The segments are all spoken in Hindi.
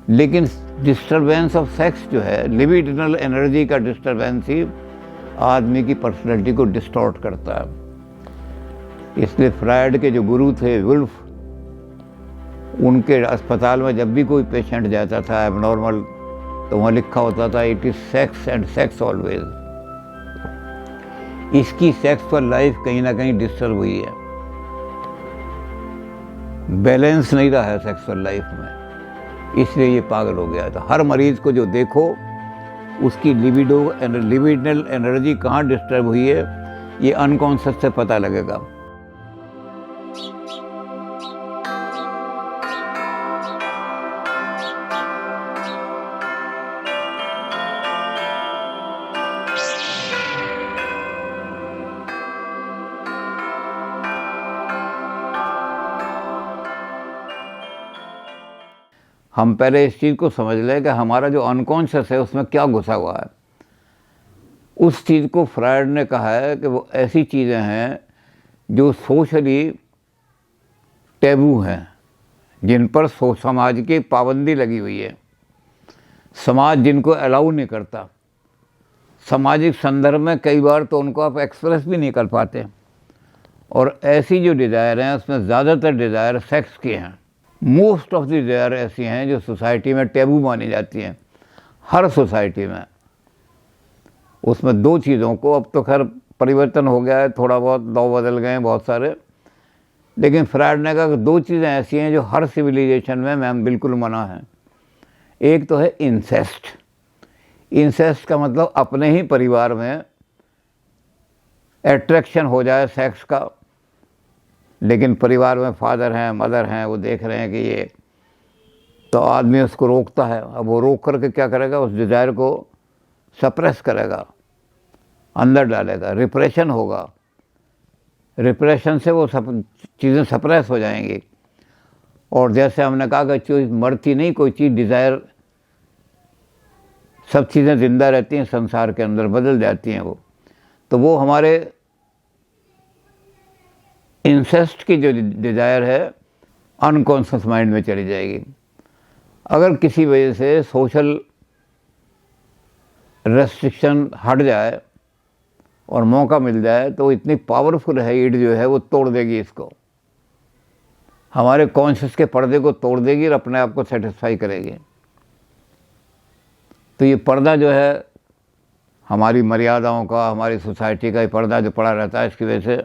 लेकिन डिस्टरबेंस ऑफ सेक्स जो है, लिबिडिनल एनर्जी का डिस्टरबेंस ही आदमी की पर्सनैलिटी को डिस्टॉर्ट करता है। इसलिए फ्रायड के जो गुरु थे वुल्फ, उनके अस्पताल में जब भी कोई पेशेंट जाता था एबनॉर्मल, तो वहाँ लिखा होता था it is sex and sex always. इसकी सेक्सुअल लाइफ कहीं ना कहीं डिस्टर्ब हुई है, बैलेंस नहीं रहा है सेक्सुअल लाइफ में, इसलिए ये पागल हो गया था। हर मरीज को जो देखो उसकी लिबिडनल एनर्जी कहाँ डिस्टर्ब हुई है, ये अनकॉन्शियस से पता लगेगा। हम पहले इस चीज़ को समझ लें कि हमारा जो अनकॉन्शियस है उसमें क्या घुसा हुआ है। उस चीज़ को फ्रायड ने कहा है कि वो ऐसी चीज़ें हैं जो सोशली टैबू हैं, जिन पर समाज की पाबंदी लगी हुई है, समाज जिनको अलाउ नहीं करता। सामाजिक संदर्भ में कई बार तो उनको आप एक्सप्रेस भी नहीं कर पाते। और ऐसी जो डिज़ायर हैं उसमें ज़्यादातर डिज़ायर सेक्स की हैं। मोस्ट ऑफ द डिज़ायर ऐसी हैं जो सोसाइटी में टैबू मानी जाती हैं, हर सोसाइटी में। उसमें दो चीज़ों को, अब तो खैर परिवर्तन हो गया है, थोड़ा बहुत लॉ बदल गए हैं बहुत सारे, लेकिन फ्रायड ने कहा कि दो चीज़ें ऐसी हैं जो हर सिविलाइजेशन में मैम बिल्कुल मना है। एक तो है इंसेस्ट। इंसेस्ट का मतलब अपने ही परिवार में एट्रैक्शन हो जाए सेक्स का, लेकिन परिवार में फादर हैं मदर हैं, वो देख रहे हैं कि ये, तो आदमी उसको रोकता है। अब वो रोक करके क्या करेगा, उस डिज़ायर को सप्रेस करेगा, अंदर डालेगा, रिप्रेशन होगा। रिप्रेशन से वो सब चीज़ें सप्रेस हो जाएंगी। और जैसे हमने कहा कि चीज़ मरती नहीं, कोई चीज़ डिज़ायर, सब चीज़ें ज़िंदा रहती हैं संसार के अंदर, बदल जाती हैं वो। तो वो हमारे इंसेस्ट की जो डिज़ायर है अनकॉन्शियस माइंड में चली जाएगी। अगर किसी वजह से सोशल रेस्ट्रिक्शन हट जाए और मौका मिल जाए तो इतनी पावरफुल है ईड जो है, वो तोड़ देगी इसको, हमारे कॉन्शियस के पर्दे को तोड़ देगी और अपने आप को सेटिस्फाई करेगी। तो ये पर्दा जो है हमारी मर्यादाओं का, हमारी सोसाइटी का ये पर्दा जो पड़ा रहता है, इसकी वजह से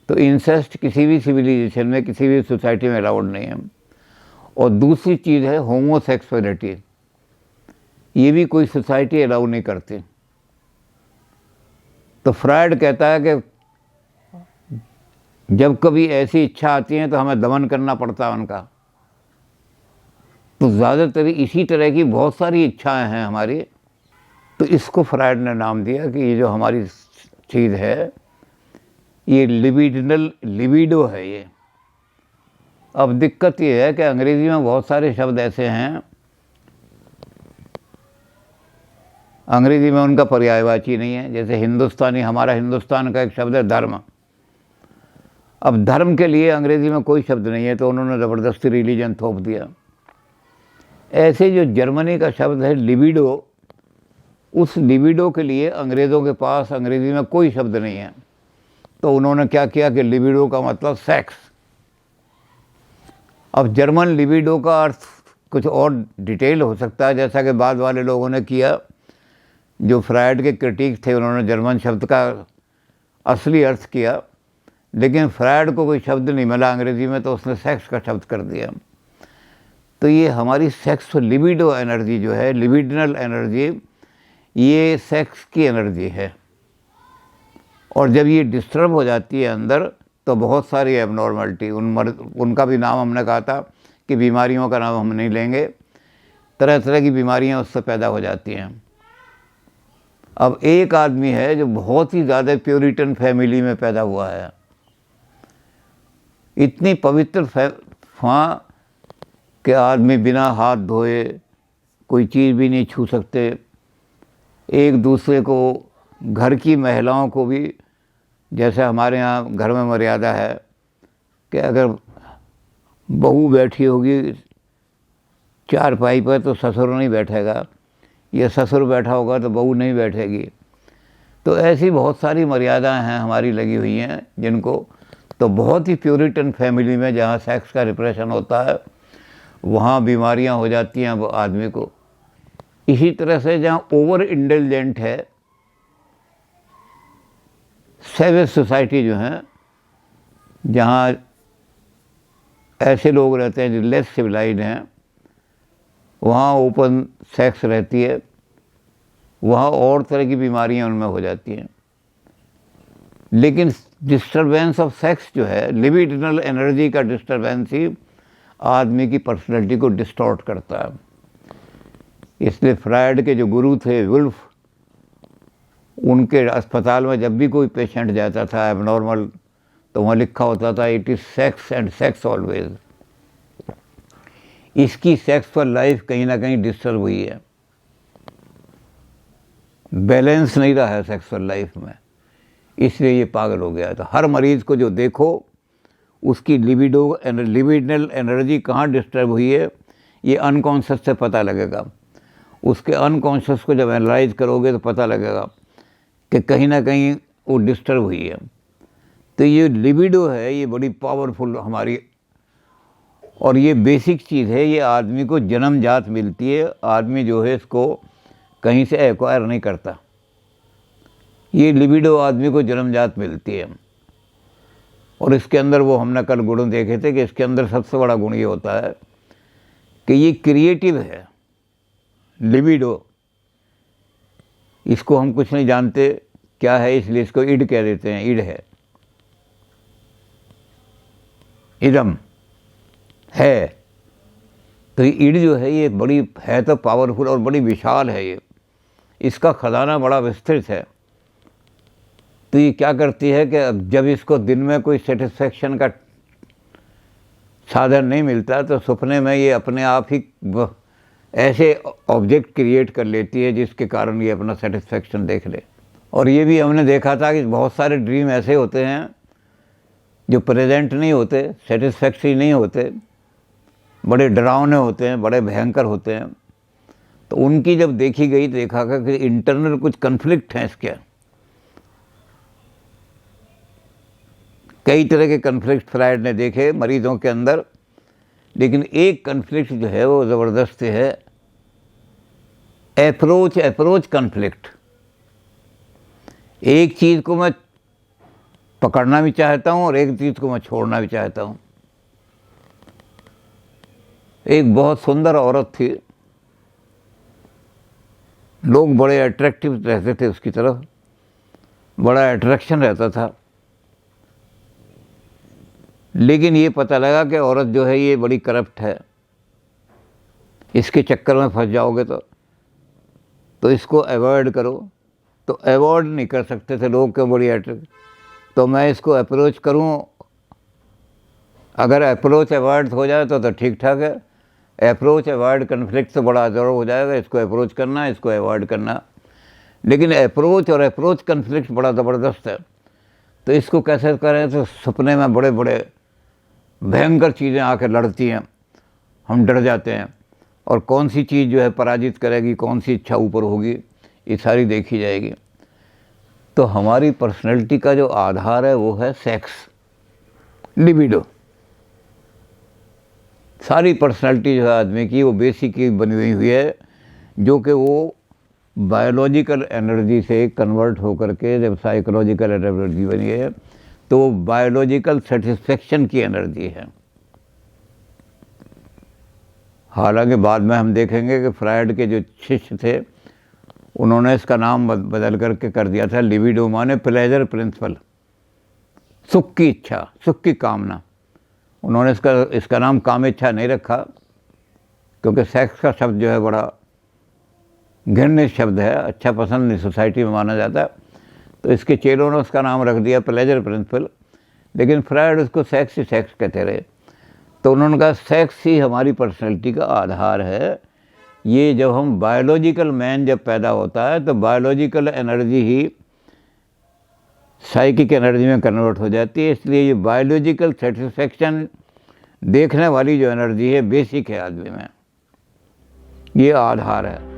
तो इंसेस्ट किसी भी सिविलाइजेशन में, किसी भी सोसाइटी में अलाउड नहीं है। और दूसरी चीज़ है होमोसेक्सुअलिटी, ये भी कोई सोसाइटी अलाउ नहीं करती। तो फ्रायड कहता है कि जब कभी ऐसी इच्छा आती है तो हमें दमन करना पड़ता है उनका। तो ज़्यादातर इसी तरह की बहुत सारी इच्छाएं हैं हमारी। तो इसको फ्रायड ने नाम दिया कि ये जो हमारी चीज़ है ये लिबिडो है ये। अब दिक्कत ये है कि अंग्रेज़ी में बहुत सारे शब्द ऐसे हैं, अंग्रेज़ी में उनका पर्यायवाची नहीं है। जैसे हिंदुस्तानी, हमारा हिंदुस्तान का एक शब्द है धर्म। अब धर्म के लिए अंग्रेज़ी में कोई शब्द नहीं है, तो उन्होंने ज़बरदस्ती रिलीजन थोप दिया। ऐसे जो जर्मनी का शब्द है लिबिडो, उस लिबिडो के लिए अंग्रेज़ों के पास अंग्रेज़ी में कोई शब्द नहीं है। तो उन्होंने क्या किया कि लिबिडो का मतलब सेक्स। अब जर्मन लिबिडो का अर्थ कुछ और डिटेल हो सकता है, जैसा कि बाद वाले लोगों ने किया, जो फ्रायड के क्रिटिक थे, उन्होंने जर्मन शब्द का असली अर्थ किया, लेकिन फ्रायड को कोई शब्द नहीं मिला अंग्रेज़ी में, तो उसने सेक्स का शब्द कर दिया। तो ये हमारी सेक्स लिबिडो एनर्जी जो है, लिबिडिनल एनर्जी, ये सेक्स की एनर्जी है। और जब ये डिस्टर्ब हो जाती है अंदर, तो बहुत सारी एबनॉर्मलिटी, उनका भी नाम हमने कहा था कि बीमारियों का नाम हम नहीं लेंगे, तरह तरह की बीमारियां उससे पैदा हो जाती हैं। अब एक आदमी है जो बहुत ही ज़्यादा प्यूरिटन फैमिली में पैदा हुआ है, इतनी पवित्र वहाँ कि आदमी बिना हाथ धोए कोई चीज़ भी नहीं छू सकते। एक दूसरे को, घर की महिलाओं को भी, जैसे हमारे यहाँ घर में मर्यादा है कि अगर बहू बैठी होगी चारपाई पर तो ससुर नहीं बैठेगा, या ससुर बैठा होगा तो बहू नहीं बैठेगी। तो ऐसी बहुत सारी मर्यादाएं हैं हमारी लगी हुई हैं जिनको, तो बहुत ही प्यूरिटन फैमिली में जहाँ सेक्स का रिप्रेशन होता है वहाँ बीमारियाँ हो जाती हैं वो आदमी को। इसी तरह से जहाँ ओवर इंटेलिजेंट है, सेवेज सोसाइटी जो है, जहाँ ऐसे लोग रहते हैं जो लेस सिविलाइज्ड हैं, वहाँ ओपन सेक्स रहती है, वहाँ और तरह की बीमारियाँ उनमें हो जाती हैं। लेकिन डिस्टर्बेंस ऑफ सेक्स जो है, लिबिडिनल एनर्जी का डिस्टर्बेंस ही आदमी की पर्सनैलिटी को डिस्टॉर्ट करता है। इसलिए फ्रायड के जो गुरु थे वुल्फ, उनके अस्पताल में जब भी कोई पेशेंट जाता था एबनॉर्मल, तो वहाँ लिखा होता था it is sex and sex always. इसकी सेक्सुअल लाइफ कहीं ना कहीं डिस्टर्ब हुई है, बैलेंस नहीं रहा है सेक्सुअल लाइफ में, इसलिए ये पागल हो गया। तो हर मरीज़ को जो देखो उसकी लिबिडनल एनर्जी कहाँ डिस्टर्ब हुई है ये अनकॉन्शियस से पता लगेगा। उसके अनकॉन्शियस को जब एनालाइज करोगे तो पता लगेगा कि कहीं ना कहीं वो डिस्टर्ब हुई है। तो ये लिबिडो है, ये बड़ी पावरफुल हमारी, और ये बेसिक चीज़ है, ये आदमी को जन्मजात मिलती है। आदमी जो है इसको कहीं से एक्वायर नहीं करता, ये लिबिडो आदमी को जन्मजात मिलती है। और इसके अंदर वो हमने कल गुण देखे थे कि इसके अंदर सबसे बड़ा गुण ये होता है कि ये क्रिएटिव है लिबिडो। इसको हम कुछ नहीं जानते क्या है, इसलिए इसको इड कह देते हैं। इड है, इदम है। तो ये इड जो है ये बड़ी है तो पावरफुल और बड़ी विशाल है। ये इसका खजाना बड़ा विस्तृत है। तो ये क्या करती है कि जब इसको दिन में कोई सेटिस्फेक्शन का साधन नहीं मिलता तो सपने में ये अपने आप ही ऐसे ऑब्जेक्ट क्रिएट कर लेती है जिसके कारण ये अपना सेटिस्फेक्शन देख ले। और ये भी हमने देखा था कि बहुत सारे ड्रीम ऐसे होते हैं जो प्रेजेंट नहीं होते, सेटिस्फैक्टरी नहीं होते, बड़े डरावने होते हैं, बड़े भयंकर होते हैं। तो उनकी जब देखी गई तो देखा गया कि इंटरनल कुछ कन्फ्लिक्ट हैं इसके। कई तरह के कन्फ्लिक्ट फ्रायड ने देखे मरीजों के अंदर, लेकिन एक कन्फ्लिक्ट जो है वो ज़बरदस्त है, अप्रोच कन्फ्लिक्ट। एक चीज़ को मैं पकड़ना भी चाहता हूँ और एक चीज़ को मैं छोड़ना भी चाहता हूँ। एक बहुत सुंदर औरत थी, लोग बड़े अट्रैक्टिव रहते थे उसकी तरफ, बड़ा अट्रैक्शन रहता था। लेकिन ये पता लगा कि औरत जो है ये बड़ी करप्ट है, इसके चक्कर में फंस जाओगे तो इसको अवॉइड करो। तो अवॉइड नहीं कर सकते थे लोग, क्यों, बड़ी अट्रैक्ट। तो मैं इसको अप्रोच करूं, अगर अप्रोच अवॉइड हो जाए तो ठीक ठाक है। अप्रोच अवॉइड कन्फ्लिक्ट तो बड़ा ज़रूर हो जाएगा, इसको अप्रोच करना, इसको अवॉइड करना। लेकिन अप्रोच और अप्रोच कन्फ्लिक्ट बड़ा ज़बरदस्त है। तो इसको कैसे करें, तो सपने में बड़े बड़े भयंकर चीज़ें आकर लड़ती हैं, हम डर जाते हैं। और कौन सी चीज़ जो है पराजित करेगी, कौन सी इच्छा ऊपर होगी, ये सारी देखी जाएगी। तो हमारी पर्सनैलिटी का जो आधार है वो है सेक्स, लिबिडो। सारी पर्सनैलिटी जो है आदमी की वो बेसिक ही बनी हुई है, जो कि वो बायोलॉजिकल एनर्जी से कन्वर्ट होकर के जब साइकोलॉजिकल एनर्जी बनी है तो बायोलॉजिकल सेटिस्फेक्शन की एनर्जी है। हालांकि बाद में हम देखेंगे कि फ्रायड के जो शिष्य थे उन्होंने इसका नाम बदल करके कर दिया था लिबिडो, माने प्लेजर प्रिंसिपल, सुख की इच्छा, सुख की कामना। उन्होंने इसका नाम काम इच्छा नहीं रखा, क्योंकि सेक्स का शब्द जो है बड़ा घृणित शब्द है, अच्छा पसंद नहीं सोसाइटी में माना जाता। तो इसके चेलों ने उसका नाम रख दिया प्लेजर प्रिंसिपल, लेकिन फ्रायड उसको सेक्स ही सेक्स कहते रहे। तो उन्होंने कहा सेक्स ही हमारी पर्सनैलिटी का आधार है। ये जब हम बायोलॉजिकल मैन जब पैदा होता है तो बायोलॉजिकल एनर्जी ही साइकिक एनर्जी में कन्वर्ट हो जाती है। इसलिए ये बायोलॉजिकल सेटिस्फेक्शन देखने वाली जो एनर्जी है बेसिक है आदमी में। ये आधार है।